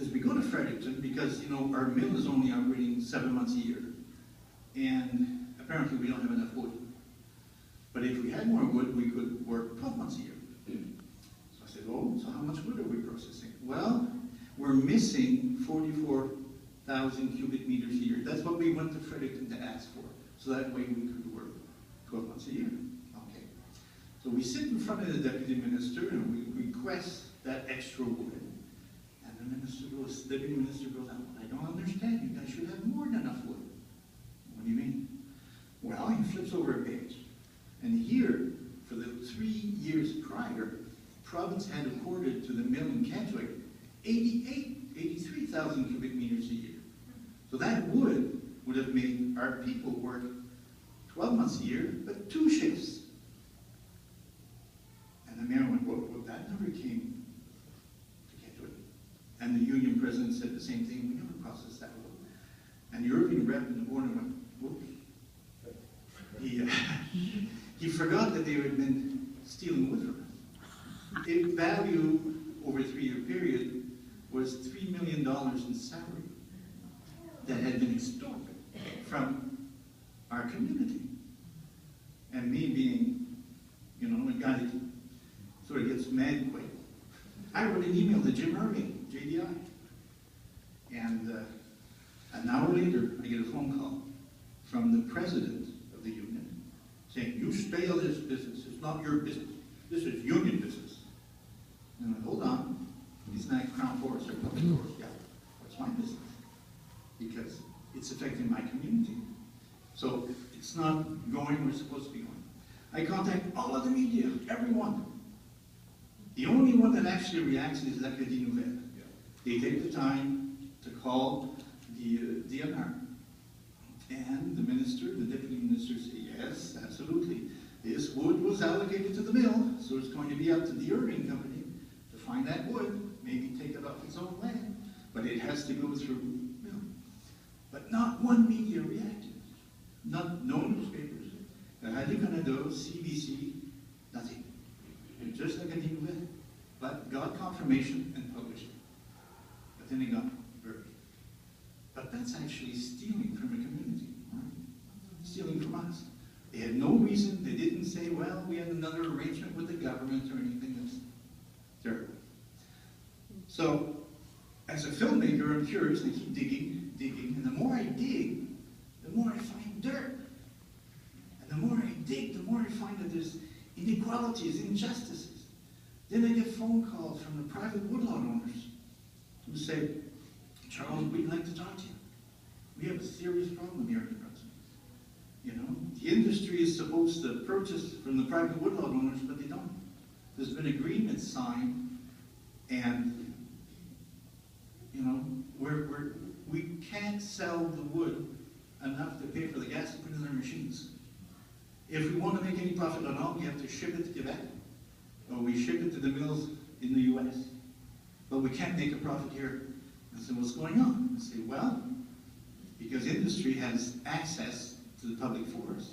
says, we go to Fredericton because, you know, our mill is only operating 7 months a year. And apparently we don't have enough wood. But if we had more wood, we could work 12 months a year. So I said, oh, so how much wood are we processing? Well, we're missing 44,000 cubic meters a year. That's what we went to Fredericton to ask for. So that way we could work 12 months a year. Okay. So we sit in front of the deputy minister and we request that extra wood. And the deputy minister goes, I don't understand. You guys should have more than enough wood. What do you mean? Well, he flips over a page. And here, for the 3 years prior, the province had accorded to the mill in Kedgwick 83,000 cubic meters a year. So that wood would have made our people work 12 months a year, but 2 shifts. And the mayor went, well, that never came to Kedgwick. And the union president said the same thing, we never processed that wood. And the Irving rep in the morning went, whoops. He forgot that they had been stealing wood from us. Its value over a 3-year period was $3 million in salary that had been extorted from our community. And me being, you know, a guy that sort of gets mad quick, I wrote an email to Jim Irving, JDI. And an hour later, I get a phone call from the president of the union saying, you stay out of this business. It's not your business. This is union business. And I went, hold on. Isn't that Crown Forest or Public Forest? Yeah. What's my business? Because it's affecting my community. So it's not going where it's supposed to be going. I contact all of the media, everyone. The only one that actually reacts is l'Acadie Nouvelle. Yeah. They take the time to call the DNR. And the minister, the deputy minister, say, yes, absolutely. This wood was allocated to the mill, so it's going to be up to the Irving company to find that wood, maybe take it off its own land, but it has to go through mill. But not one media reacted. No newspapers. Radio Canada, CBC, nothing. Just like a nouvelle. But got confirmation and published it. But then it got buried. But that's actually stealing from a community. Stealing from us. They had no reason. They didn't say, well, we had another arrangement with the government or anything. That's terrible. So, as a filmmaker, I'm curious. I keep digging, and the more I dig, the more I find dirt. And the more I dig, the more I find that there's inequalities, injustices. Then I get phone calls from the private woodlot owners who say, Charles, we'd like to talk to you. We have a serious problem here in the Brunswick. You know, the industry is supposed to purchase from the private woodlot owners, but they don't. There's been agreements signed, and you know, we can't sell the wood enough to pay for the gas to put in our machines. If we want to make any profit at all, we have to ship it to Quebec, or we ship it to the mills in the US. But we can't make a profit here. And so what's going on? I say, well, because industry has access to the public forest,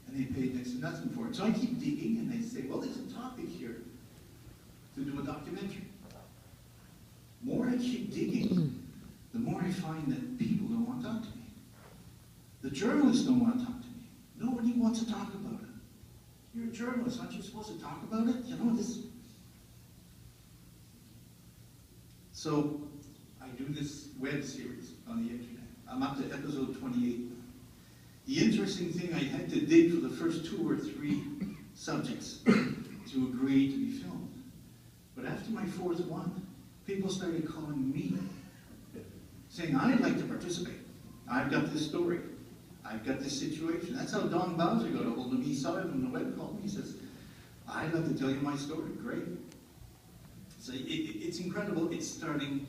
and they pay next to nothing for it. So I keep digging, and they say, well, there's a topic here to do a documentary. The more I keep digging, the more I find that people don't want to talk to me. The journalists don't want to talk to me. Nobody wants to talk about it. You're a journalist, aren't you supposed to talk about it? You know, this. So I do this web series on the internet. I'm up to episode 28. The interesting thing, I had to dig for the first 2 or 3 subjects to agree to be filmed. But after my 4th one, people started calling me, saying, I'd like to participate. I've got this story. I've got this situation. That's how Don Bowser got a hold of me. He saw it on the web, called me. He says, I'd like to tell you my story. Great. So it's incredible. It's starting